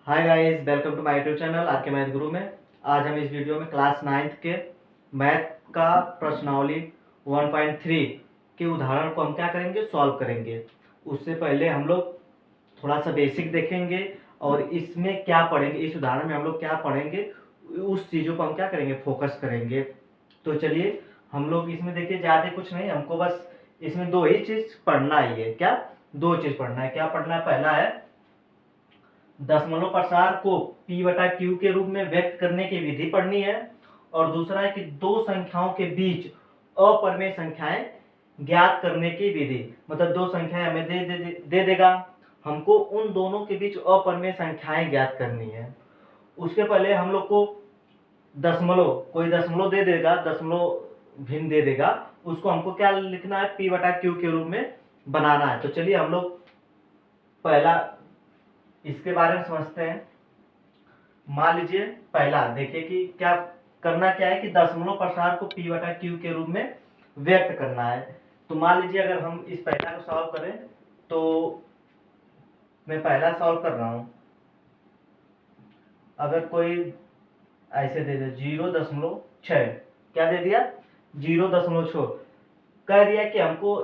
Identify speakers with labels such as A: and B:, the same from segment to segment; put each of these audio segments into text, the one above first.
A: Hi guys, welcome to my YouTube channel R K math guru में। आज हम इस वीडियो में क्लास 9th के मैथ का प्रश्नावली 1.3 के उदाहरण को हम क्या करेंगे, सॉल्व करेंगे। उससे पहले हम लोग थोड़ा सा बेसिक देखेंगे और इसमें क्या पढ़ेंगे, इस उदाहरण में हम लोग क्या पढ़ेंगे, उस चीज़ों को हम क्या करेंगे, फोकस करेंगे। तो चलिए हम लोग इसमें देखिए, ज़्यादा कुछ नहीं, हमको बस इसमें दो ही चीज़ पढ़ना ही है। क्या दो चीज़ पढ़ना है? क्या पढ़ना है? पहला है दशमलव प्रसार को P बटा Q के रूप में व्यक्त करने की विधि पढ़नी है, और दूसरा है कि दो संख्याओं के बीच अपरिमेय संख्याएं ज्ञात करने की विधि। मतलब दो संख्याएं हमें दे देगा, हमको उन दोनों के बीच अपरिमेय संख्याएं ज्ञात करनी है। उसके पहले हम लोग को दशमलव, कोई दशमलव दे देगा, दशमलव भिन्न दे देगा, उसको हमको क्या लिखना है, P बटा Q के रूप में बनाना है। तो चलिए हम लोग पहला इसके बारे में समझते हैं। मान लीजिए पहला देखिए कि क्या करना, क्या है कि दशमलव प्रसार को P बटा Q के रूप में व्यक्त करना है। तो मान लीजिए अगर हम इस पहला को सॉल्व करें, तो मैं पहला सॉल्व कर रहा हूं। अगर कोई ऐसे दे दे 0.6, क्या दे दिया, 0.6, कह दिया कि हमको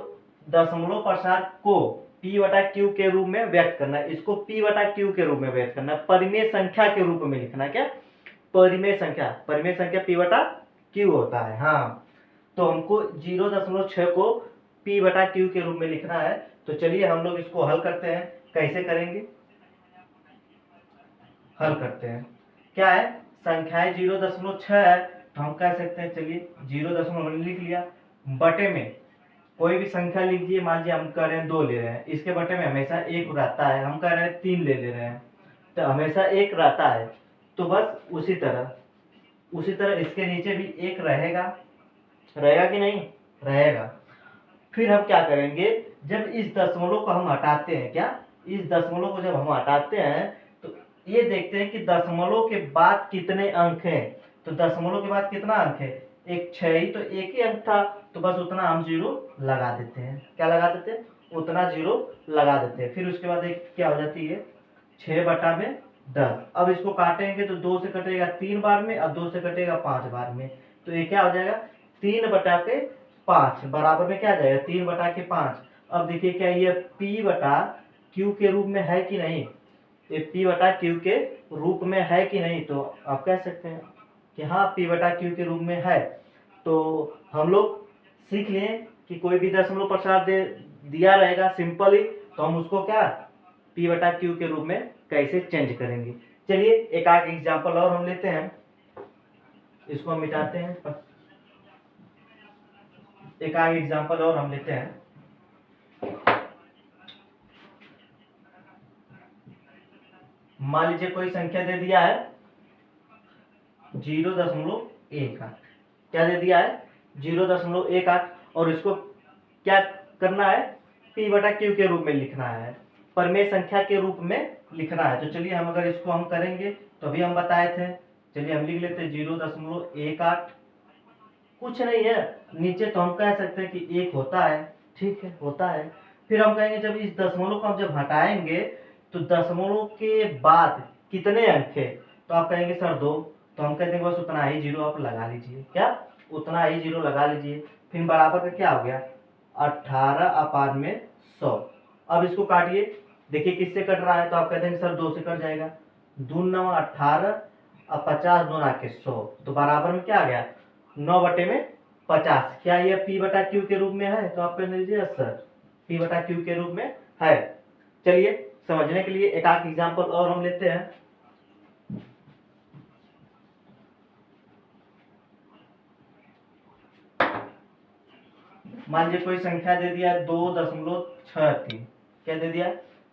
A: दशमलव प्रसार को P बटा Q के रूप में व्यक्त करना है। इसको P बटा Q के रूप में व्यक्त करना है, परिमेय संख्या के रूप में लिखना है। क्या परिमेय संख्या, परिमेय संख्या P बटा Q होता है। हाँ, तो हमको 0.6 को P बटा Q के रूप में लिखना है। तो चलिए हम लोग इसको हल करते हैं। कैसे करेंगे, हल करते हैं। क्या है, संख्याएं 0.6 है, तो हम कह सकते हैं, चलिए 0.1 लिख लिया, बटे में कोई भी संख्या लीजिए। मान लीजिए हम कह रहे हैं 2 ले रहे हैं, इसके बटे में हमेशा 1 रहता है। हम कह रहे हैं 3 ले रहे हैं, तो हमेशा 1 रहता है। तो बस उसी तरह इसके नीचे भी 1 रहेगा। रहेगा कि नहीं रहेगा? फिर हम क्या करेंगे, जब इस दशमलव को हम हटाते हैं, क्या इस दशमलव को जब हम हटाते हैं, तो ये देखते हैं कि दशमलव के बाद कितने अंक हैं। तो दशमलव के बाद कितना अंक है, एक 6 ही, तो एक ही अंक था, तो बस उतना हम 0 लगा देते हैं। क्या लगा देते हैं? उतना 0 लगा देते हैं। फिर उसके बाद एक क्या हो जाती है, 6 बटा में 10। अब इसको काटेंगे तो 2 से कटेगा 3 बार में, अब 2 से कटेगा 5 बार में। तो ये क्या हो जाएगा, 3 बटा के 5 बराबर में क्या आ जाएगा, 3 बटा के 5। अब देखिए क्या ये P बटा Q के रूप में है कि नहीं, ये P बटा Q के रूप में है कि नहीं। तो आप कह सकते हैं कि हाँ, P बटा Q के रूप में है। तो हम लोग सीख लिए कि कोई भी दशमलव प्रसार दे दिया रहेगा सिंपल ही, तो हम उसको क्या P बटा Q के रूप में कैसे चेंज करेंगे। चलिए एक आध एग्जाम्पल और हम लेते हैं, इसको हम मिटाते हैं। एक आगे एग्जांपल और हम लेते हैं। मान लीजिए कोई संख्या दे दिया है 0.18, क्या दे दिया है, 0.18, और इसको क्या करना है, P बटा Q के रूप में लिखना है, परिमेय संख्या के रूप में लिखना है। तो चलिए हम अगर इसको हम करेंगे, तो अभी हम बताए थे, चलिए हम लिख लेते हैं 0.18। कुछ नहीं है, नीचे तो हम कह सकते हैं कि 1 होता है, ठीक है, होता है। फिर हम कहेंगे जब इस दशमलव को हम जब हटाएंगे, तो दशमलव के बाद कितने अंक है, तो आप कहेंगे सर 2, तो हम कहते हैं बस उतना ही 0 आप लगा लीजिए। क्या उतना ही 0 लगा लीजिए। फिर बराबर का क्या हो गया, 18 अपान में 100। अब इसको काटिए, देखिए किससे कट रहा है, तो आप कहते हैं सर 2 से कट जाएगा। 2 9 18, अब 50 2 के 100, तो बराबर में क्या आ गया, 9 बटे में 50। क्या ये P बटा Q के रूप में है? तो आप कह लीजिए सर P बटा Q के रूप में है। चलिए समझने के लिए एक आध एग्जांपल और हम लेते हैं। मान लीजिए कोई संख्या दे दिया 2.63, क्या दे दिया,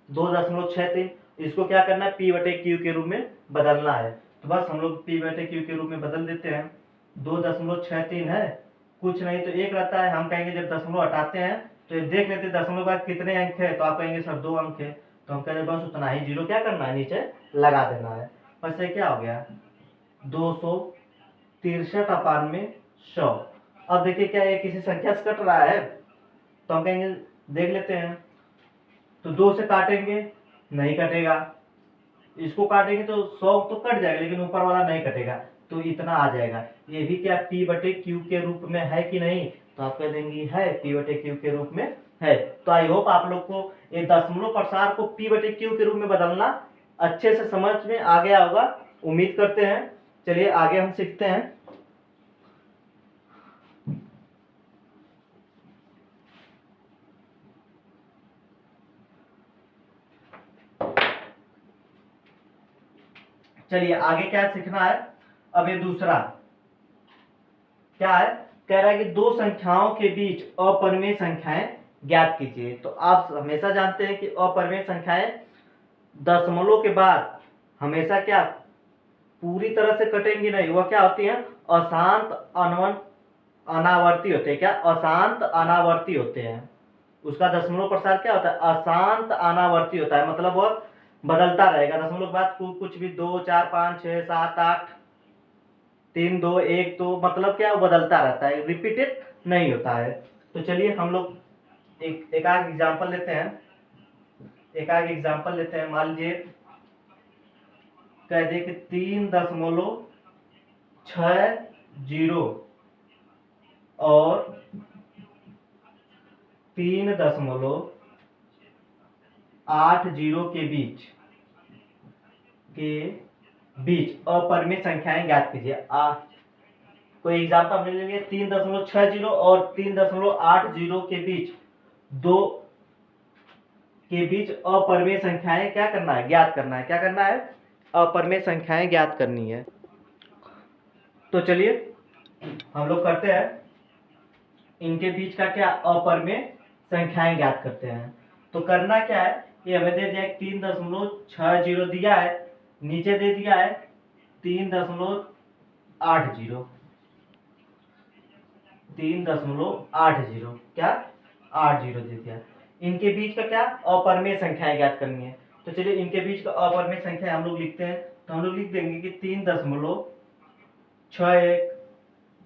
A: 2.63। इसको क्या करना है, P बटे Q के रूप में बदलना है। तो बस हम लोग P बटे Q के रूप में बदल देते हैं। 2.63 है, कुछ नहीं तो 1 रहता है। हम कहेंगे जब दशमलव हटाते हैं, तो ये देख लेते हैं दशमलव के बाद कितने अंक है, तो आप कहेंगे सर 2 अंक है, तो हम कहेंगे बस उतना ही 0 क्या करना है, नीचे लगा देना है। बस ये क्या हो गया, 263 अपान में 100। अब देखिए क्या ये किसी संख्या से कट रहा है, तो हम कहेंगे देख लेते हैं, तो 2 से काटेंगे, नहीं कटेगा। इसको काटेंगे तो 100 तो कट जाएगा, लेकिन ऊपर वाला नहीं कटेगा, तो इतना आ जाएगा। ये भी क्या p बटे क्यू के रूप में है कि नहीं, तो आप कह देंगे है, p बटे क्यू के रूप में है। तो आई होप आप लोग को ये दशमलव प्रसार को p बटे क्यू के रूप में बदलना अच्छे से समझ में आ गया होगा, उम्मीद करते हैं। चलिए आगे हम सीखते हैं। चलिए आगे क्या सीखना है। अब ये दूसरा क्या है, कह रहा है कि दो संख्याओं के बीच अपरिमेय संख्याएं ज्ञात कीजिए। तो आप हमेशा जानते हैं कि अपरिमेय संख्याएं दशमलव के बाद हमेशा क्या पूरी तरह से कटेंगी नहीं, वह क्या होती है अशांत अनावर्ती होते हैं। क्या अशांत अनावर्ती होते हैं, उसका दशमलव प्रसार क्या होता है अशांत अनावर्ती होता है, मतलब वह बदलता रहेगा दशमलव के बाद कुछ भी 2 4 5 6 7 8 3 2 1 2, मतलब क्या बदलता रहता है, रिपीटेड नहीं होता है। तो चलिए हम लोग एक आध एग्जांपल लेते हैं, मान लीजिए कह दे कि 3.60 और 3.80 के बीच अपरिमेय संख्याएं ज्ञात कीजिए। कोई एग्जांपल ले लेंगे 3.60 और 3.80 के बीच अपरिमेय संख्याएं क्या करना है, ज्ञात करना है। क्या करना है, अपरिमेय संख्याएं ज्ञात करनी है। तो चलिए हम लोग करते हैं, इनके बीच का क्या अपरिमेय संख्याएं ज्ञात करते हैं। तो करना क्या है, ये हमें दे दिया 3.60 दिया है, नीचे दे दिया है 3.80 क्या 80 दे दिया। इनके बीच का क्या अपरिमेय संख्याएं ज्ञात करनी है। तो चलिए इनके बीच का अपरिमेय संख्या हम लोग लिखते हैं। तो हम लोग लिख देंगे कि 3.61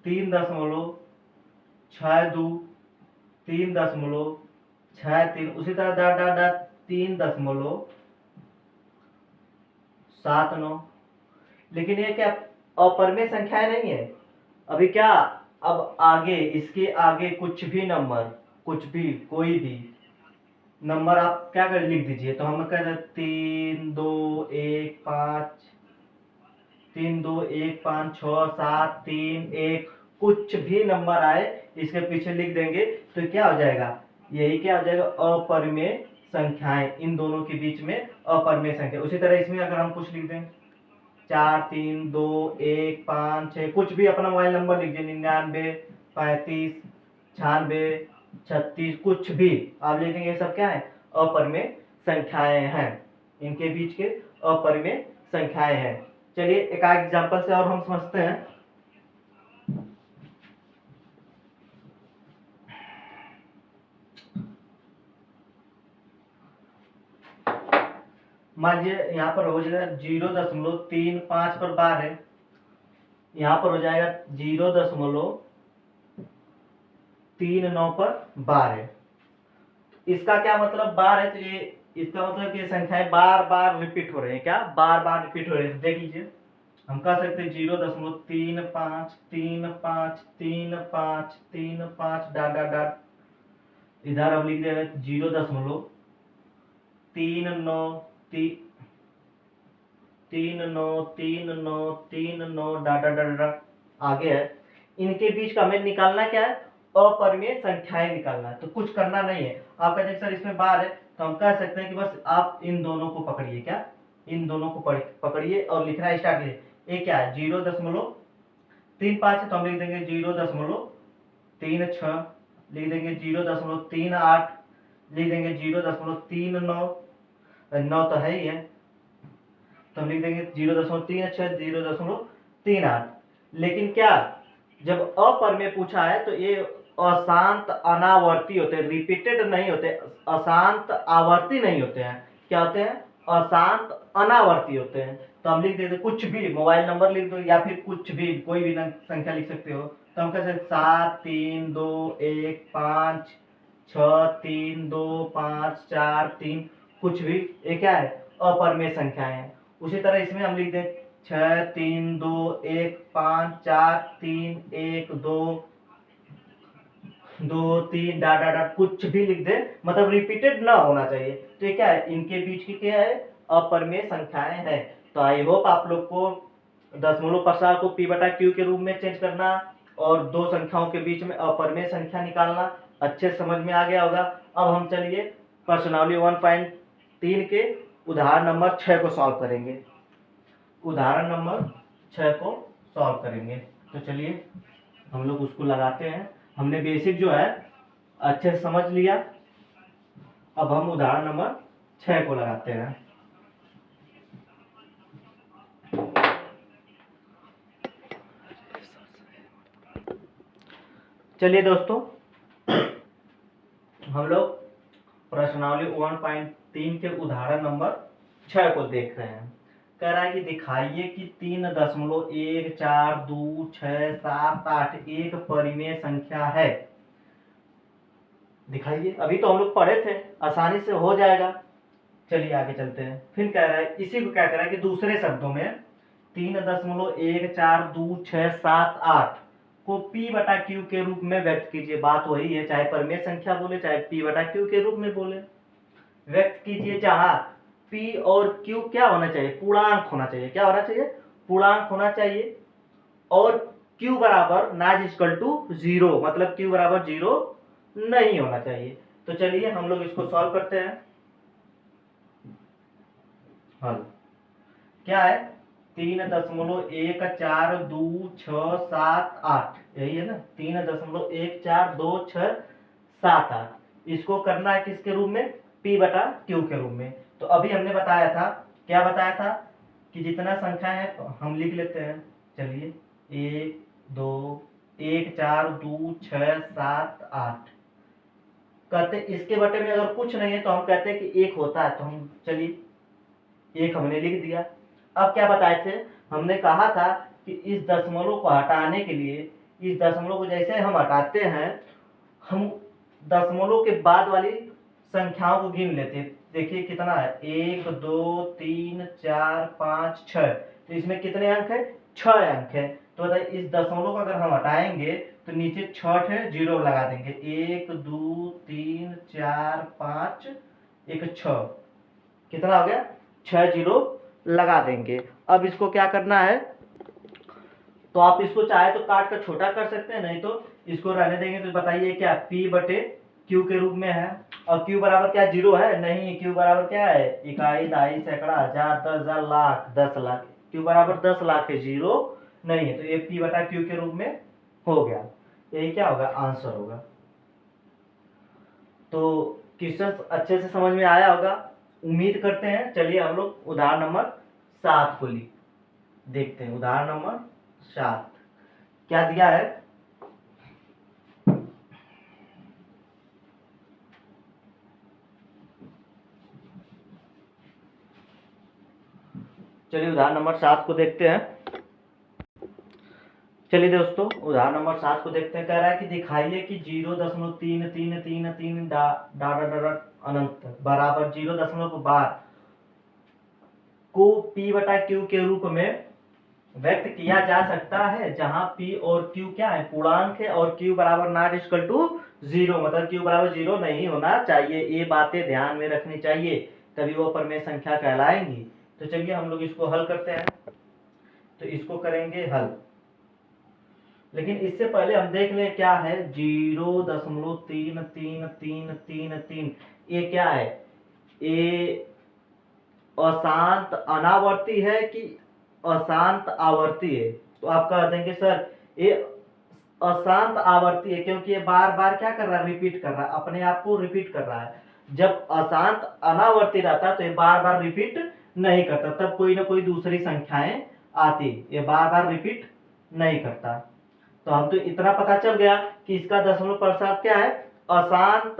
A: 3.62 3.63, उसी तरह डॉट डॉट डॉट 3.79। लेकिन ये क्या अपरिमेय संख्याएं नहीं है। अभी क्या, अब आगे इसके आगे कुछ भी नंबर, कोई भी नंबर आप क्या कर लिख दीजिए। तो हम कह रहे 3 2 1 5 3 2 1 5 6 7 3 1, कुछ भी नंबर आए इसके पीछे लिख देंगे तो क्या हो जाएगा, यही क्या हो जाएगा अपरिमेय संख्याएं, इन दोनों के बीच में अपरिमेय संख्या। उसी तरह इसमें अगर हम कुछ लिख दें 4 3 2 1 5 6, कुछ भी अपना मोबाइल नंबर लिख दीजिए 99 35 96 36, कुछ भी आप लिख देंगे, ये सब क्या है अपरिमेय संख्याएं हैं, इनके बीच के अपरिमेय संख्याएं हैं। चलिए एक आध एग्जांपल से और हम समझते हैं। मान लीजिए यहाँ पर हो जाएगा 0.35 पर बार है, यहाँ पर हो जाएगा 0.39 पर बार है। इसका क्या मतलब बार है, तो ये इसका मतलब कि संख्याएं बार बार रिपीट हो रहे हैं। क्या बार बार रिपीट हो रहे हैं, देख लीजिए हम कह सकते हैं 0.35 डॉट डॉट डॉट, इधर हम लिख दे रहे 0.39 डॉट डॉट डॉट डॉट आगे है। इनके बीच का हमें निकालना क्या है, अपरिमेय संख्याएं निकालना है। तो कुछ करना नहीं है, आप कहते हैं सर इसमें बार है, तो हम कह सकते हैं कि बस आप इन दोनों को पकड़िए, क्या इन दोनों को पकड़िए और लिखना स्टार्ट कीजिए। ये क्या है 0.35 है, तो हम लिख देंगे 0.36, लिख देंगे 0.38, लिख देंगे 0.39, 9 तो है ही है, तो हम लिख देंगे 0.36 0.38। लेकिन क्या जब अपरिमेय पूछा है तो ये अशांत अनावर्ती होते हैं, रिपीटेड नहीं होते, अशांत आवर्ती नहीं होते हैं। क्या होते हैं अशांत अनावर्ती होते हैं। तो हम लिख देते कुछ भी मोबाइल नंबर लिख दो या फिर कुछ भी कोई भी संख्या लिख सकते हो। तो हम कह सकते 7 3 2 1 5 6 3 2 5 4 3, कुछ भी, ये क्या है अपरिमेय संख्या है। उसी तरह इसमें हम लिख दें 6 3 2 1 5 4 3 1 2 2 3 डॉट डॉट डॉट कुछ भी लिख दे, मतलब रिपीटेड ना होना चाहिए। तो ये क्या है, इनके बीच की क्या है, अपरिमेय संख्याएं हैं। तो आई होप आप लोग को दशमलव प्रसार को p बटा q के रूप में चेंज करना और दो संख्याओं के बीच में अपरिमेय संख्या निकालना अच्छे समझ में आ गया होगा। अब हम चलिए प्रश्नावली 1.3 के उदाहरण नंबर 6 को सॉल्व करेंगे। उदाहरण नंबर 6 को सॉल्व करेंगे। तो चलिए हम लोग उसको लगाते हैं। हमने बेसिक जो है अच्छे से समझ लिया। अब हम उदाहरण नंबर 6 को लगाते हैं। चलिए दोस्तों, हम लोग प्रश्नावली 1.3 के उदाहरण नंबर 6 को देख रहे हैं। कह रहा है कि दिखाइए कि 3.142678 एक परिमेय संख्या है। दिखाइए, अभी तो हम लोग पढ़े थे, आसानी से हो जाएगा। चलिए आगे चलते हैं। फिर कह रहा है, इसी को क्या कह रहा है कि दूसरे शब्दों में 3.142678 को p बटा q के रूप में व्यक्त कीजिए। बात वही है, चाहे परिमेय संख्या बोले चाहे p बटा q के रूप में बोले, व्यक्त कीजिए जहां p और q क्या होना चाहिए, पूर्णांक होना चाहिए। क्या होना चाहिए, पूर्णांक होना चाहिए। और q बराबर नॉट इक्वल टू 0, मतलब q बराबर 0 नहीं होना चाहिए। तो चलिए हम लोग इसको सॉल्व करते हैं। हल क्या है, 3.142678, यही है ना, 3.142678। इसको करना है किसके रूप में, p बटा q के रूप में। तो अभी हमने बताया था, क्या बताया था कि जितना संख्या है हम लिख लेते हैं। चलिए 1 2 1 4 2 6 7 8 कहते, इसके बटे में अगर कुछ नहीं है तो हम कहते हैं कि एक होता है। तो हम चलिए एक हमने लिख दिया। अब क्या बताए थे, हमने कहा था कि इस दशमलव को हटाने के लिए, इस दशमलव को जैसे हम हटाते हैं, हम दशमलव के बाद वाली संख्याओं को गिन लेते हैं। देखिए कितना है, 1 2 3 4 5 6। तो इसमें कितने अंक है, 6 अंक है। तो बताइए इस दशमलव को अगर हम हटाएंगे तो नीचे 6 है, 0 लगा देंगे। 1 2 3 4 5 1 6, कितना हो गया, 6 0 लगा देंगे। अब इसको क्या करना है, तो आप इसको चाहे तो काट कर छोटा कर सकते हैं, नहीं तो इसको रहने देंगे। तो बताइए क्या p बटे q के रूप में है। और q बराबर क्या 0 है, नहीं, q बराबर क्या है, इकाई दहाई सैकड़ा हजार 10,000 लाख 10 लाख। q बराबर 10 लाख है, 0 नहीं है। तो ये p बटा q के रूप में हो गया। यही क्या होगा, आंसर होगा। तो क्वेश्चन अच्छे से समझ में आया होगा, उम्मीद करते हैं। चलिए हम लोग उदाहरण नंबर 7 को देखते हैं। उदाहरण नंबर 7 क्या दिया है, चलिए उदाहरण नंबर 7 को देखते हैं। चलिए दोस्तों उदाहरण नंबर 7 को देखते हैं। कह रहा है कि दिखाइए कि 0.3333 अनंत बराबर 0.12 को p बटा q के रूप में व्यक्त किया जा सकता है, जहां p और q क्या है, पूर्णांक है। और q बराबर नॉट इक्वल टू 0, मतलब q बराबर 0 नहीं होना चाहिए। ये बातें ध्यान में रखनी चाहिए, तभी वो परिमेय संख्या कहलाएंगी। तो चलिए हम लोग इसको हल करते हैं। तो इसको करेंगे हल, लेकिन इससे पहले हम देख लें क्या है, 0.3333, ये क्या है, ये अशांत अनावर्ती है कि अशांत आवर्ती है। तो आप कह देंगे सर ये अशांत आवर्ती है, क्योंकि ये बार बार क्या कर रहा है, रिपीट कर रहा है, अपने आप को रिपीट कर रहा है। जब अशांत अनावर्ती रहता तो ये बार बार रिपीट नहीं करता, तब कोई ना कोई दूसरी संख्याएं आती, ये बार बार रिपीट नहीं करता। तो हम तो इतना पता चल गया कि इसका दशमलव प्रसाद क्या है, अशांत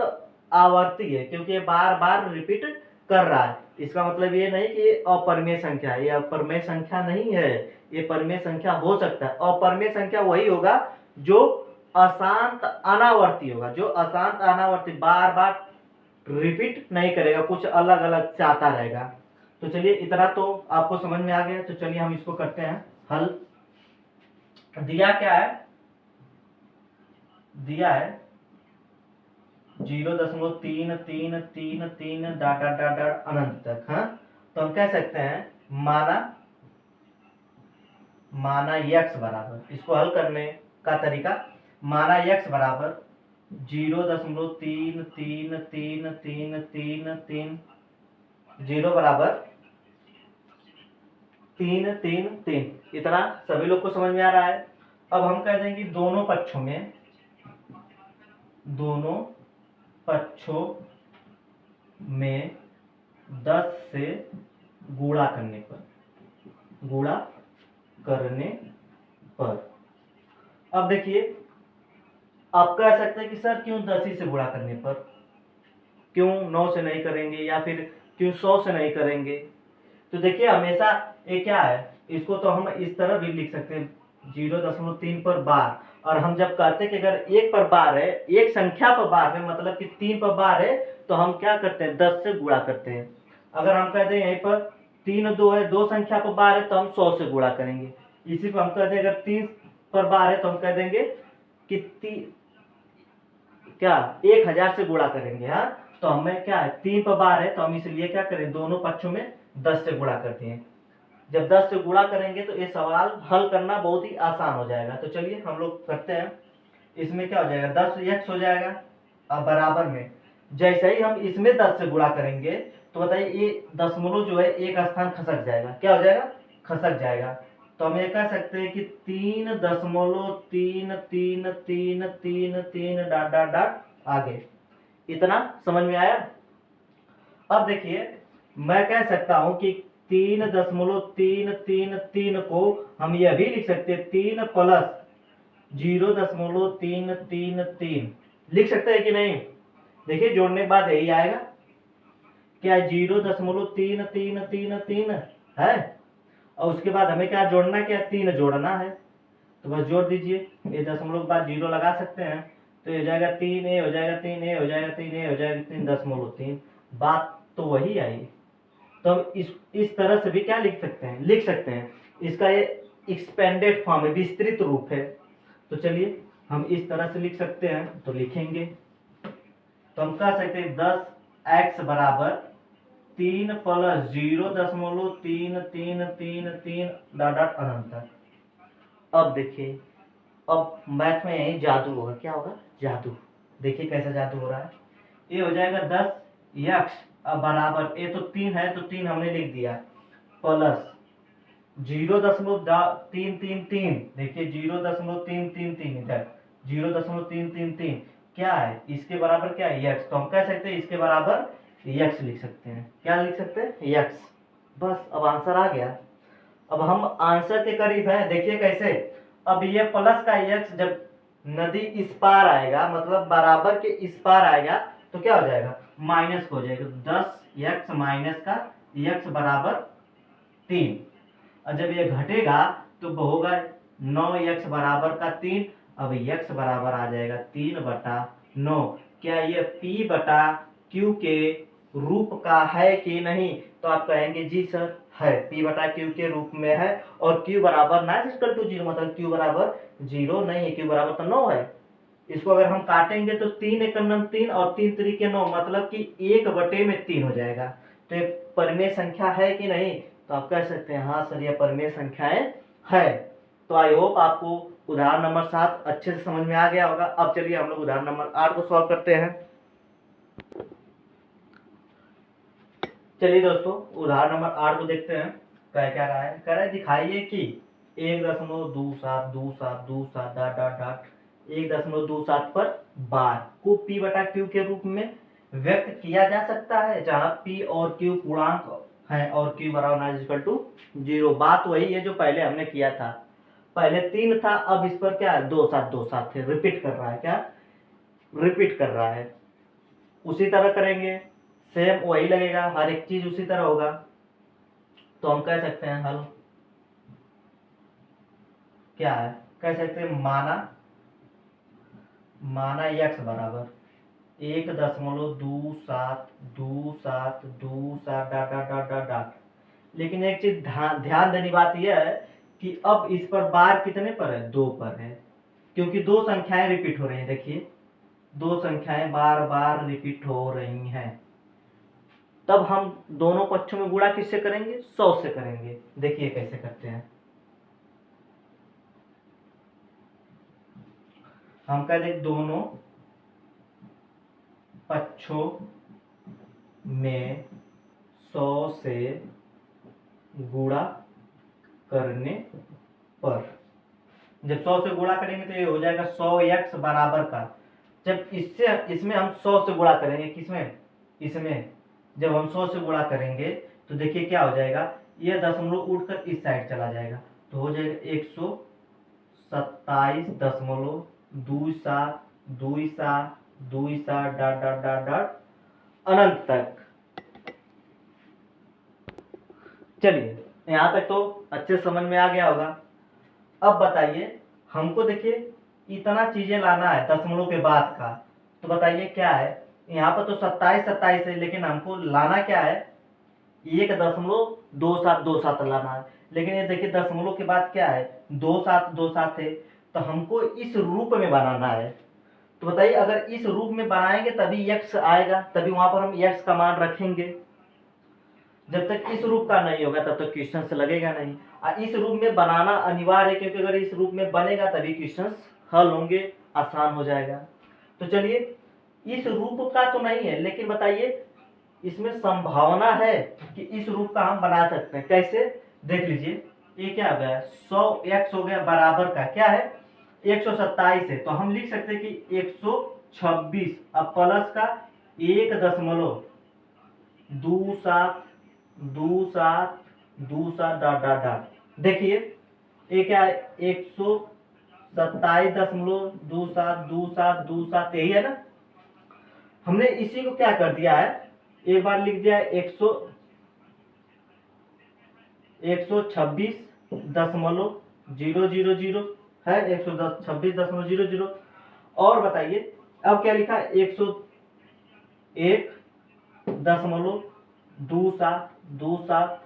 A: आवर्ती है, क्योंकि ये बार बार रिपीट कर रहा है। इसका मतलब ये नहीं कि ये अपरिमेय संख्या है, ये अपरिमेय संख्या नहीं है, ये परिमेय संख्या हो सकता है। अपरिमेय संख्या वही होगा जो अशांत अनावर्ती होगा, जो अशांत अनावर्ती बार बार रिपीट नहीं करेगा, कुछ अलग अलग चाहता रहेगा। तो चलिए इतना तो आपको समझ में आ गया। तो चलिए हम इसको करते हैं हल। दिया क्या है, दिया है 0.3333 डॉट डॉट डॉट डॉट अनंत तक। हाँ, तो हम कह सकते हैं माना x बराबर, इसको हल करने का तरीका, माना x बराबर 0.333333 0 बराबर 333, इतना सभी लोग को समझ में आ रहा है। अब हम कह देंगे दोनों पक्षों में 10 से गुणा करने पर अब देखिए, आप कह सकते हैं कि सर क्यों 10 ही से गुणा करने पर, क्यों 9 से नहीं करेंगे या फिर क्यों 100 से नहीं करेंगे। तो देखिए हमेशा ये क्या है, इसको तो हम इस तरह भी लिख सकते हैं 0.3 पर बार। और हम जब कहते हैं कि अगर एक पर बार है, एक संख्या पर बार है, मतलब कि 3 पर बार है, तो हम क्या करते हैं 10 से गुणा करते हैं। अगर हम कहते हैं यहीं पर 3 2 है, 2 संख्या पर बार है, तो हम 100 से गुणा करेंगे। इसी पर हम कहते हैं अगर 3 पर बार है तो हम कह देंगे कि क्या 1000 से गुणा करेंगे। हाँ, तो हमें क्या है 3 पर बार है, तो हम इसलिए क्या करें दोनों पक्षों में 10 से गुणा करते हैं। जब 10 से गुणा करेंगे तो ये सवाल हल करना बहुत ही आसान हो जाएगा। तो चलिए हम लोग करते हैं। इसमें क्या हो जाएगा 10x हो जाएगा, अब बराबर में जैसे ही हम इसमें 10 से गुणा करेंगे तो बताइए ये दशमलव जो है एक स्थान खसक जाएगा। क्या हो जाएगा, खसक जाएगा। तो हम ये कह सकते हैं कि 3.3333 डॉट डॉट डॉट आगे। इतना समझ में आया। अब देखिए मैं कह सकता हूं कि 3.333 को हम यह भी लिख सकते हैं 3 प्लस 0.333 लिख सकते हैं कि नहीं। देखिए जोड़ने के बाद यही आएगा, क्या 0.3333 है, और उसके बाद हमें क्या जोड़ना, क्या 3 जोड़ना है। तो बस जोड़ दीजिए, ये दशमलव के बाद 0 लगा सकते हैं, तो ये हो जाएगा 3 ए हो जाएगा 3 ए हो जाएगा 3 ए हो जाएगा 3.3। बात तो वही आई। तो हम इस तरह से भी क्या लिख सकते हैं, इसका ये एक्सपेंडेड फॉर्म है, विस्तृत रूप है। तो चलिए हम इस तरह से लिख सकते हैं, तो लिखेंगे। तो हम कह सकते हैं 10x बराबर 3 प्लस 0.3333 डॉट डॉट अनंत तक। अब देखिए, अब मैथ में यही जादू होगा। क्या होगा, जादू। देखिए कैसा जादू हो रहा है। ये हो जाएगा 10x अब बराबर, ये तो 3 है तो 3 हमने लिख दिया, प्लस 0.333, देखिए 0.333 इधर 0.333 क्या है, इसके बराबर क्या है x। तो हम कह सकते हैं इसके बराबर x लिख सकते हैं। क्या लिख सकते हैं, x। बस अब आंसर आ गया। अब हम आंसर के करीब हैं, देखिए कैसे। अब ये प्लस का x जब नदी इस पार आएगा, मतलब बराबर के इस पार आएगा, तो क्या हो जाएगा, माइनस हो जाएगा। 10x माइनस का x बराबर 3। और जब ये घटेगा तो होगा 9x बराबर का 3। अब x बराबर आ जाएगा 3/9। क्या ये p बटा q के रूप का है कि नहीं। तो आप कहेंगे जी सर है, p बटा q के रूप में है। और q बराबर नॉट इक्वल टू 0, मतलब q बराबर 0 नहीं है, q बराबर तो 9 है। इसको अगर हम काटेंगे तो 3 एक 3 और 3 3 9, मतलब कि 1/3 हो जाएगा। तो ये परिमेय संख्या है कि नहीं। तो आप कह सकते हैं हाँ सर ये परिमेय संख्याएं है। तो आई होप आपको उदाहरण नंबर 7 अच्छे से समझ में आ गया होगा। अब चलिए हम लोग उदाहरण नंबर 8 को सॉल्व करते हैं। चलिए दोस्तों उदाहरण नंबर 8 को देखते हैं। क्या रहा है, कह रहा है दिखाइए कि 1.272727 डॉट डॉट डॉट 1.27 पर बार को p बटा q के रूप में व्यक्त किया जा सकता है, जहां p और q पूर्णांक है और q बराबर इक्वल टू 0। बात वही है जो पहले हमने किया था। पहले 3 था, अब इस पर क्या है 2 थे, रिपीट कर रहा है। क्या रिपीट कर रहा है, उसी तरह करेंगे, सेम वही लगेगा, हर एक चीज उसी तरह होगा। तो हम कह सकते हैं हल क्या है, कह सकते हैं माना x बराबर 1.272727 dot dot dot dot dot लेकिन एक चीज ध्यान देने बात यह है कि अब इस पर बार कितने पर है, 2 पर है, क्योंकि दो संख्याएं रिपीट हो रही हैं। देखिए दो संख्याएं बार बार रिपीट हो रही हैं, तब हम दोनों पक्षों में गुणा किससे करेंगे, 100 से करेंगे। देखिए कैसे करते हैं। हम कह दें दोनों पक्षों में 100 से गुणा करने पर, जब 100 से गुणा करेंगे तो ये हो जाएगा 100x बराबर का, जब इसमें हम 100 से गुणा करेंगे, किसमें, इसमें जब हम 100 से गुणा करेंगे तो देखिए क्या हो जाएगा, ये दशमलव उठकर इस साइड चला जाएगा, तो हो जाएगा 127.27 डॉट डॉट डॉट डॉट अनंत तक। चलिए यहाँ तक तो अच्छे समझ में आ गया होगा। अब बताइए हमको, देखिए इतना चीजें लाना है दशमलव के बाद का, तो बताइए क्या है। यहाँ पर तो 27 है, लेकिन हमको लाना क्या है, 1.2727 लाना है। लेकिन ये देखिए दशमलव के बाद क्या है, 2727 है, तो हमको इस रूप में बनाना है। तो बताइए अगर इस रूप में बनाएंगे तभी x आएगा, तभी वहां पर हम x का मान रखेंगे। जब तक इस रूप का नहीं होगा तब तक क्वेश्चन से लगेगा नहीं। इस रूप में बनाना अनिवार्य है, क्योंकि अगर इस रूप में बनेगा तभी क्वेश्चन हल होंगे, आसान हो जाएगा। तो चलिए इस रूप का तो नहीं है, लेकिन बताइए इसमें संभावना है कि इस रूप का हम बना सकते हैं। कैसे, देख लीजिए ये क्या हो गया, 100x हो गया बराबर का क्या है, 127 है, तो हम लिख सकते हैं कि 126 अब प्लस का 1.2727 डॉट डॉट डॉट। देखिए ये क्या है, 127.2727 यही है ना। हमने इसी को क्या कर दिया है, एक बार लिख दिया है 126.000 है, 126.000। और बताइए अब क्या लिखा, 101.2727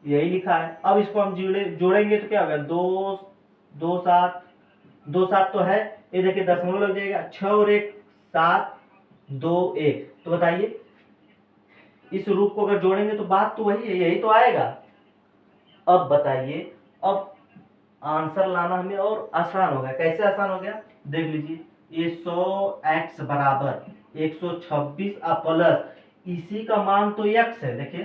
A: यही लिखा है। अब इसको हम जोड़ेंगे तो क्या होगा, 2 7 तो है, ये देखिए दशमलव लग जाएगा, 6 और 1 7 2 1। तो बताइए इस रूप को अगर जोड़ेंगे तो बात तो वही है, यही तो आएगा। अब बताइए, अब आंसर लाना हमें और आसान हो गया। कैसे आसान हो गया, देख लीजिए ये 100x बराबर 126 प्लस इसी का मान तो x है, देखिए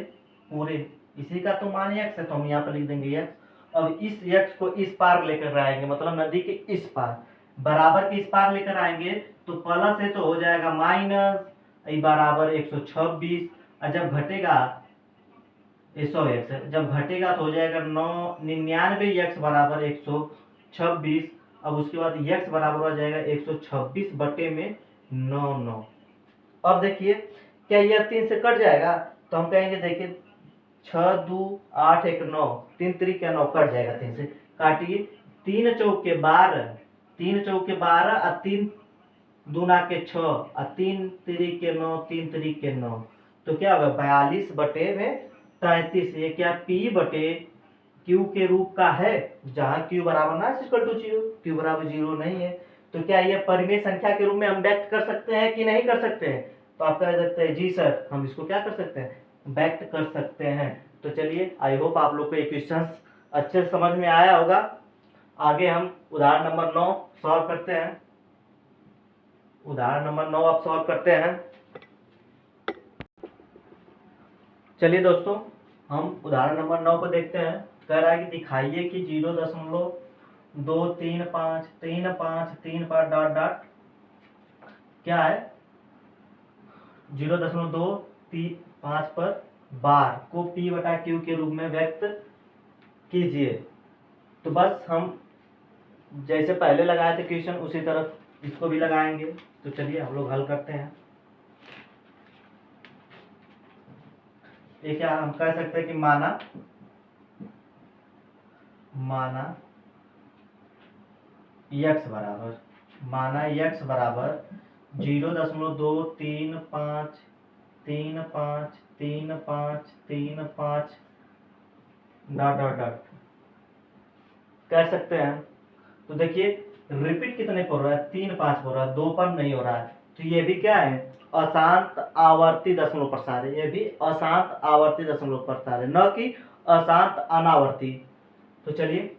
A: पूरे इसी का तो मान x है, तो हम यहाँ पर लिख देंगे x। अब इस x को इस पार लेकर आएंगे, मतलब नदी के इस पार, बराबर के इस पार लेकर आएंगे तो प्लस है तो हो जाएगा माइनस, बराबर 126, और जब घटेगा 100x है, जब घटेगा तो हो जाएगा 99x बराबर 126। अब उसके बाद x बराबर हो जाएगा 126 बटे में 99। अब देखिए क्या यह 3 से कट जाएगा, तो हम कहेंगे देखिए 6 2 8 1 9, 3 3 9 कट जाएगा, 3 से काटिए, 3 चौके 12, 3 चौके 12 और 3 दूना के 6 और 3 3 के 9, 3 3 के 9, तो क्या होगा 42 बटे में 33। ये क्या p बटे q के रूप का है, जहां q बराबर ना इक्वल टू 0, q बराबर 0 नहीं है। तो क्या यह परिमेय संख्या के रूप में हम व्यक्त कर सकते हैं कि नहीं कर सकते हैं, तो आप कह सकते हैं जी सर हम इसको क्या कर सकते हैं, व्यक्त कर सकते हैं। तो चलिए आई होप आप लोग को ये क्वेश्चन अच्छे से समझ में आया होगा। आगे हम उदाहरण नंबर 9 सॉल्व करते हैं। उदाहरण नंबर 9 आप सॉल्व करते हैं। चलिए दोस्तों हम उदाहरण नंबर 9 को देखते हैं। कह रहा है कि दिखाइए कि 0.23535 डॉट डॉट क्या है, 0.235 पर बार को p बटा q के रूप में व्यक्त कीजिए। तो बस हम जैसे पहले लगाए थे क्वेश्चन उसी तरह इसको भी लगाएंगे। तो चलिए हम लोग हल करते हैं। ये क्या हम कह सकते हैं कि माना x बराबर 0.235353535 डॉट डॉट डॉट कर सकते हैं। तो देखिए रिपीट कितने पर हो रहा है, 3 5 पर हो रहा है, 2 पर नहीं हो रहा है। तो ये भी क्या है, अशांत आवर्ती दशमलव प्रसार है, ये भी अशांत आवर्ती दशमलव प्रसार है, न कि अशांत अनावर्ती। तो चलिए,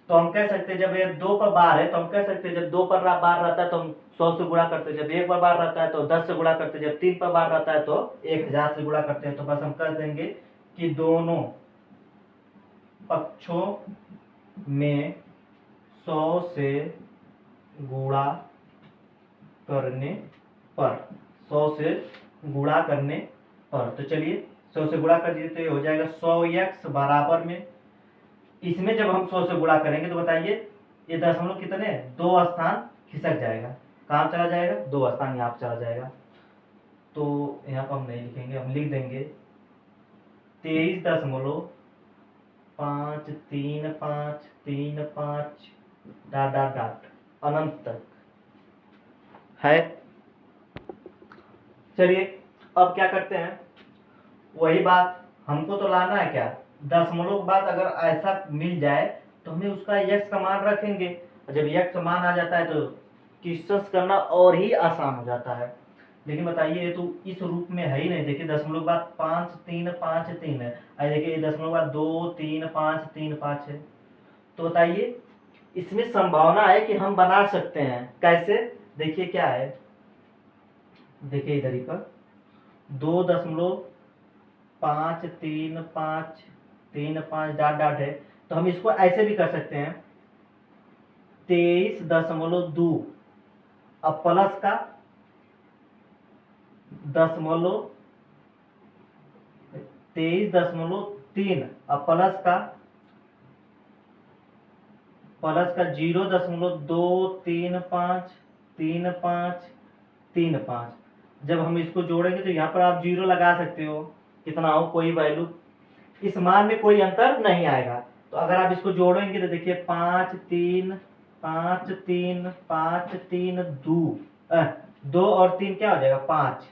A: तो हम कह सकते हैं जब ये 2 पर बार है तो हम कह सकते हैं जब 2 पर बार रहता है तो हम 100 से गुणा करते हैं, जब 1 पर बार रहता है तो 10 से गुणा करते हैं, जब 3 पर बार रहता है तो 1000 से गुणा करते हैं। तो बस हम कर देंगे कि दोनों पक्षों में 100 से गुणा करने पर, 100 से गुणा करने पर। तो चलिए 100 से गुणा कर दीजिए तो ये हो जाएगा 100x बराबर में, इसमें जब हम 100 से गुणा करेंगे तो बताइए ये दशमलव कितने, 2 स्थान खिसक जाएगा। कहाँ चला जाएगा, 2 स्थान यहाँ पर चला जाएगा। तो यहाँ पर हम नहीं लिखेंगे, हम लिख देंगे 23.53535 डॉट डॉट डॉट अनंत तक है। चलिए अब क्या करते हैं, वही बात हमको तो लाना है क्या, दशमलव के बाद अगर ऐसा मिल जाए तो हमें उसका यक्स का मान रखेंगे, और जब यक्स का मान आ जाता है तो डिस्कस करना और ही आसान हो जाता है। लेकिन बताइए ये तो इस रूप में है ही नहीं। देखिए दशमलव के बाद 5 3 5 3 है, और देखिए ये दशमलव के बाद 2 3 5 3 5 है। तो बताइए इसमें संभावना है कि हम बना सकते हैं, कैसे, देखिए क्या है, देखिए इधर ही पर 2.53535 डॉट डॉट है। तो हम इसको ऐसे भी कर सकते हैं 23.2 अब प्लस का दशमलव 23.3 अब प्लस का 0.23535 जब हम इसको जोड़ेंगे तो यहाँ पर आप 0 लगा सकते हो, कितना हो कोई वैल्यू, इस मान में कोई अंतर नहीं आएगा। तो अगर आप इसको जोड़ेंगे तो देखिए 5 3 5 3 5 3 2 और 3 क्या हो जाएगा 5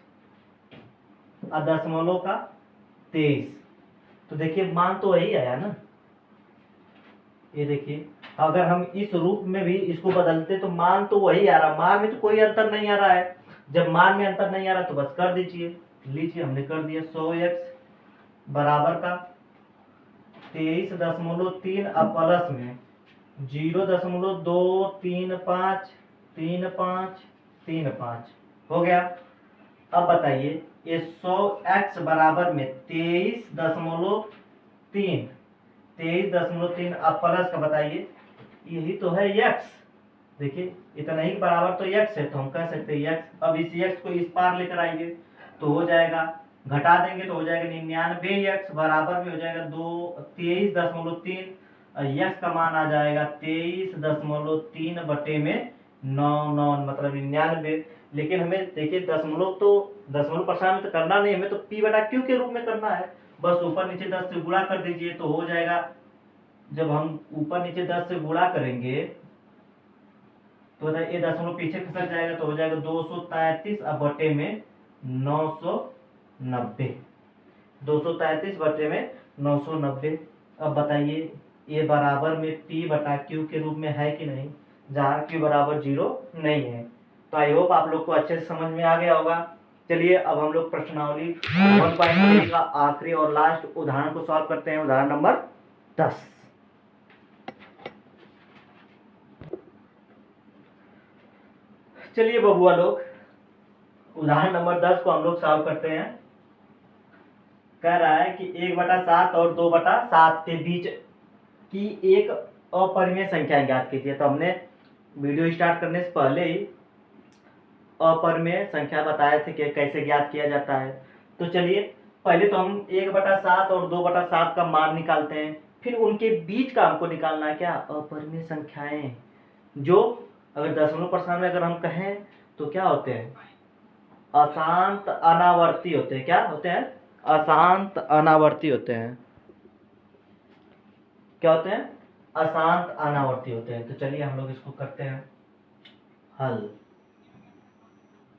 A: और दशमलव का 23। तो देखिए मान तो वही आया ना। ये देखिए अगर हम इस रूप में भी इसको बदलते तो मान तो वही आ रहा, मान में तो कोई अंतर नहीं आ रहा है। जब मान में अंतर नहीं आ रहा तो बस कर दीजिए, लीजिए हमने कर दिया 100x बराबर का 23.3 अब प्लस में 0.23535 हो गया। अब बताइए ये 100x बराबर में 23.3 अब प्लस का बताइए, यही तो है x। देखिए इतना ही बराबर तो x है, तो हम कह सकते हैं x। अब इस x को इस पार लेकर आइए तो हो जाएगा, घटा देंगे तो हो जाएगा 99x बराबर में हो जाएगा 23.3 और x का मान आ जाएगा 23.3 बटे में 9 मतलब 99। लेकिन हमें देखिए दशमलव तो दशमलव प्रसार में तो करना नहीं, हमें तो p बटा q के रूप में करना है। बस ऊपर नीचे 10 से गुणा कर दीजिए तो हो जाएगा। जब हम ऊपर नीचे 10 से गुणा करेंगे तो ये दशमलव पीछे खसक जाएगा तो हो जाएगा 233 अब बटे में 990, 233 बटे में 990। अब बताइए ये बराबर में p बटा q के रूप में है कि नहीं, जहाँ q बराबर 0 नहीं है। तो आई होप आप लोग को अच्छे से समझ में आ गया होगा। चलिए अब हम लोग प्रश्नावली 1.3 का आखिरी और लास्ट उदाहरण को सॉल्व करते हैं, उदाहरण नंबर 10। चलिए बबुआ लोग उदाहरण नंबर 10 को हम लोग सॉल्व करते हैं। कह रहा है कि 1/7 और 2/7 के बीच की एक अपरिमेय संख्या ज्ञात कीजिए। तो हमने वीडियो स्टार्ट करने से पहले ही अपरिमेय संख्या बताए थे कि कैसे ज्ञात किया जाता है। तो चलिए पहले तो हम 1/7 और 2/7 का मान निकालते हैं, फिर उनके बीच का हमको निकालना है क्या, अपरिमेय संख्याएं, जो अगर दशमलव प्रसार में अगर हम कहें तो क्या होते हैं, अशांत अनावर्ती होते हैं। क्या होते हैं, अशांत अनावर्ती होते हैं। क्या होते हैं, अशांत अनावर्ती होते हैं। तो चलिए हम लोग इसको करते हैं हल।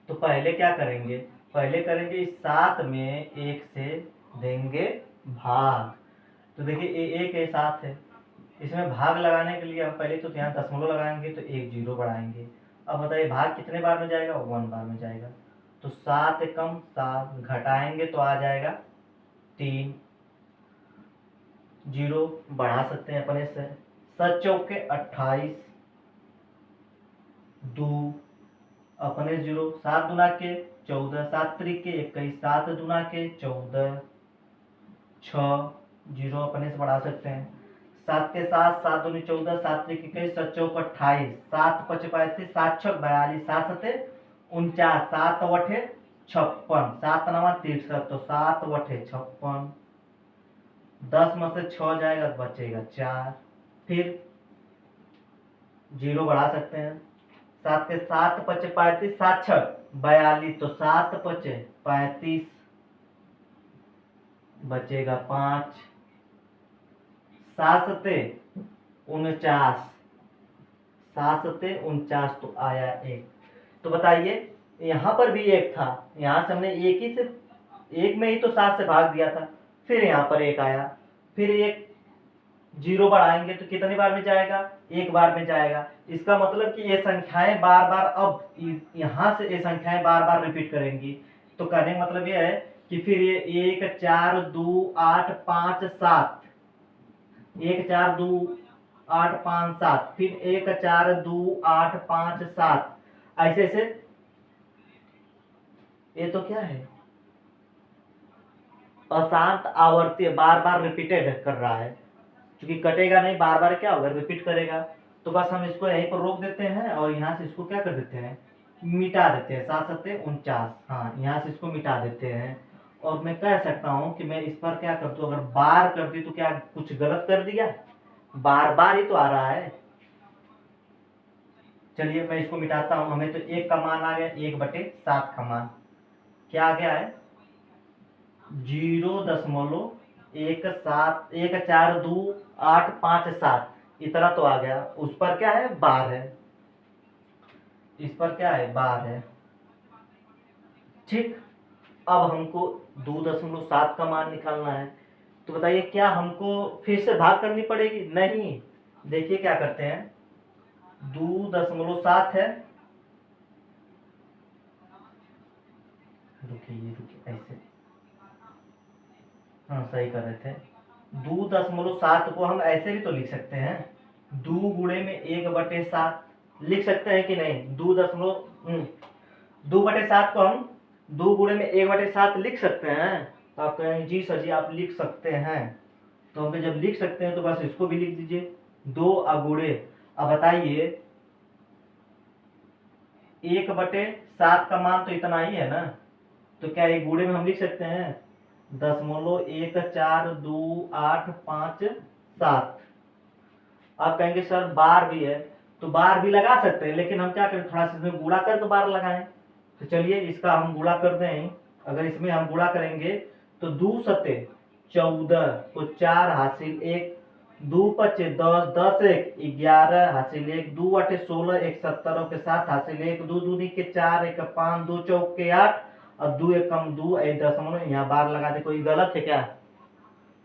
A: तो पहले क्या करेंगे, पहले करेंगे इस 7 में 1 से देंगे भाग। तो देखिए ये 1 है 7 है, इसमें भाग लगाने के लिए हम पहले तो यहाँ दशमलव लगाएंगे तो 1 0 बढ़ाएंगे। अब बताइए भाग कितने बार में जाएगा, 1 बार में जाएगा। तो 7 एकम 7 घटाएंगे तो आ जाएगा 3, 0 बढ़ा सकते हैं अपने से। 7 चौके 28, 2 अपने 0, 7 दूना के 14, 7 त्रिक के 21, 7 दूना के 14, 6 0 अपने से बढ़ा सकते हैं। 7 के साथ 7 दूनी 14, 7 त्रिक 21, 7 चौक 28, 7 5 35, 7 6 42, 7 7 49, 7 8 56, 7 9 63, तो 7 8 56, 10 में से 6 जाएगा तो बचेगा 4, फिर 0 बढ़ा सकते हैं। 7 के 7 5 35, 7 6 42, तो 7 5 35, बचेगा 5, 7 7 49, 7 7 49, तो आया 1। तो बताइए यहाँ पर भी 1 था, यहाँ से हमने एक में ही तो 7 से भाग दिया था, फिर यहाँ पर 1 आया, फिर 1 0 बढ़ाएंगे तो कितनी बार में जाएगा, 1 बार में जाएगा। इसका मतलब कि ये संख्याएं बार बार, अब यहाँ से ये संख्याएं बार बार रिपीट करेंगी। तो कहने का मतलब ये है कि फिर ये 1 4 2 8 5 7, 1 4 2 8 5 7, फिर 1 4 2 8 5 7, ऐसे ऐसे। ये तो क्या है, अशांत आवर्ती, बार बार रिपीटेड कर रहा है, क्योंकि कटेगा नहीं, बार बार क्या होगा, रिपीट करेगा। तो बस हम इसको यहीं पर रोक देते हैं और यहाँ से इसको क्या कर देते हैं, मिटा देते हैं। 7 7 49, हाँ यहाँ से इसको मिटा देते हैं। और मैं कह सकता हूँ कि मैं इस पर क्या कर दूँ, अगर बार कर दी तो क्या कुछ गलत कर दिया, बार बार ही तो आ रहा है। चलिए मैं इसको मिटाता हूँ। हमें तो 1 का मान आ गया, 1/7 का मान क्या आ गया है, 0.1428557, इतना तो आ गया। उस पर क्या है, बार है, इस पर क्या है, बार है। ठीक, अब हमको 2.7 का मान निकालना है। तो बताइए क्या हमको फिर से भाग करनी पड़ेगी, नहीं। देखिए क्या करते हैं, 2.7 है, रुकिए ऐसे, हाँ सही कर रहे थे। 2.7 को हम ऐसे भी तो लिख सकते हैं, 2 गुणे में 1/7 लिख सकते हैं कि नहीं। 2/7 को हम 2 गुणे में 1/7 लिख सकते हैं। तो आप कहेंगे जी सर जी आप लिख सकते हैं, तो हम जब लिख सकते हैं तो बस इसको भी लिख दीजिए, 2 अगुणे। अब बताइए 1/7 का मान तो इतना ही है ना, तो क्या एक गुणे में हम लिख सकते हैं 0.1428557। आप कहेंगे सर बार भी है, तो बार भी लगा सकते हैं, लेकिन हम क्या करें, थोड़ा सा इसमें गुणा कर तो बार लगाएं। तो चलिए इसका हम गुणा कर दें। अगर इसमें हम गुणा करेंगे तो 2 सते 14, तो 4 हासिल 1, 2 पचे 10, 10 एक 11 हासिल 1, 2 अठे 16, 1 17 के 7 हासिल 1, 2 दूनी के 4, 1 5, 2 चौक के 8, और 2 एकम 2, 1 दशमलव यहाँ बार लगा दे, कोई गलत है क्या।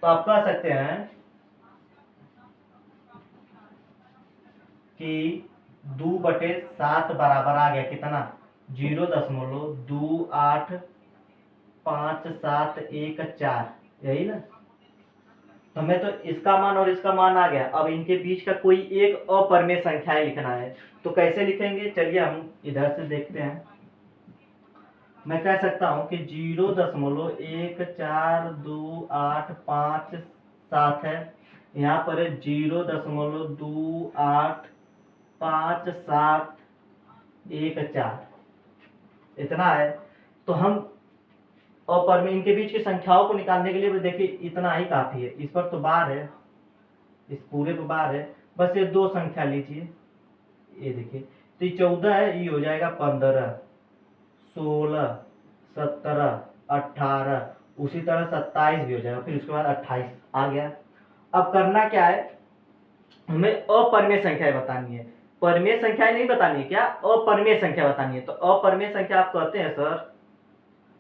A: तो आप कह सकते हैं कि 2/7 बराबर आ गया कितना, 0.285714, यही ना। तो हमें तो इसका मान और इसका मान आ गया। अब इनके बीच का कोई एक अपरिमेय संख्याएं लिखना है, तो कैसे लिखेंगे, चलिए हम इधर से देखते हैं। मैं कह सकता हूं कि 0.1428557 है, यहाँ पर 0.285714, इतना है। तो हम अपरिमेय इनके बीच की संख्याओं को निकालने के लिए देखिए इतना ही काफी है। इस पर तो बार है, इस पूरे पर बार है, बस ये 2 संख्या लीजिए, ये देखिए, तो ये 14 है, ये हो जाएगा 15, 16, 17, 18, उसी तरह 27 भी हो जाएगा, फिर उसके बाद 28 आ गया। अब करना क्या है, हमें अपरिमेय संख्याएं बतानी है, परिमेय संख्याएं नहीं बतानी है, क्या अपरिमेय संख्या बतानी है। तो अपरिमेय संख्या आप कहते हैं सर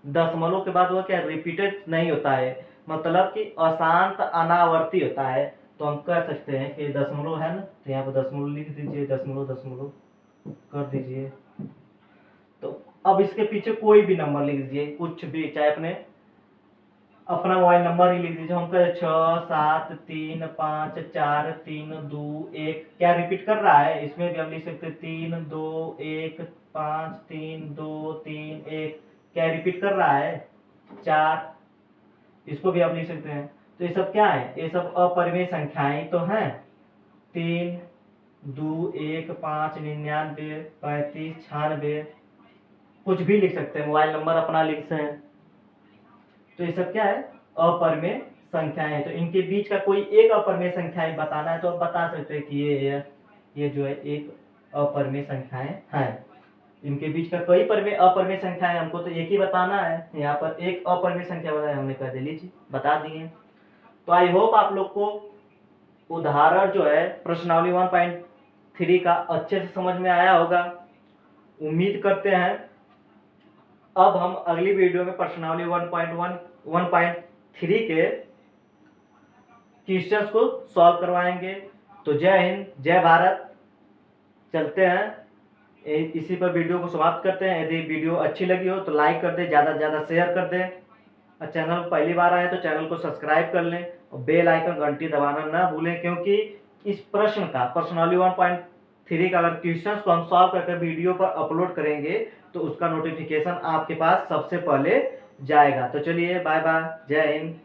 A: दशमलव के बाद वो क्या रिपीटेड नहीं होता है, मतलब कि अशांत अनावर्ती होता है। तो हम कह सकते हैं कि दशमलव है ना, तो यहाँ पर दशमलव लिख दीजिए, दशमलव दशमलव कर दीजिए। तो अब इसके पीछे कोई भी नंबर लिख दीजिए, कुछ भी, चाहे अपने अपना मोबाइल नंबर ही लिख दीजिए। हम कहे 6 7 3 5 4 3 2 1, क्या रिपीट कर रहा है, इसमें भी हम लिख सकते 3 2 1 5 3 2 3 1, क्या रिपीट कर रहा है 4, इसको भी आप लिख सकते हैं। तो ये सब क्या है, ये सब अपरिमेय संख्याएं तो हैं। 3 2 1 5 99 35 96, कुछ भी लिख सकते हैं, मोबाइल नंबर अपना लिख सकते हैं। तो ये सब क्या है, अपरिमेय संख्याएं हैं। तो इनके बीच का कोई एक अपरिमेय संख्याएं बताना है तो आप बता सकते हैं कि ये जो है एक अपरिमेय संख्याएं हैं। इनके बीच का कोई अपरिमेय संख्याएं, हमको तो एक ही बताना है। यहाँ पर एक अपरिमेय संख्या बताया, हमने कह दे लीजिए बता दिए। तो आई होप आप लोग को उदाहरण जो है प्रश्नावली 1.3 का अच्छे से समझ में आया होगा, उम्मीद करते हैं। अब हम अगली वीडियो में प्रश्नावली 1.3 के क्वेश्चंस को सॉल्व करवाएंगे। तो जय हिंद, जय भारत। चलते हैं, इसी पर वीडियो को समाप्त करते हैं। यदि वीडियो अच्छी लगी हो तो लाइक कर दें, ज़्यादा से ज़्यादा शेयर कर दें, और चैनल पहली बार आए तो चैनल को सब्सक्राइब कर लें और बेल आइकन घंटी दबाना ना भूलें, क्योंकि इस प्रश्न का प्रश्नावली 1.3 का अगर क्वेश्चन को हम सॉल्व करके वीडियो पर अपलोड करेंगे तो उसका नोटिफिकेशन आपके पास सबसे पहले जाएगा। तो चलिए, बाय बाय, जय हिंद।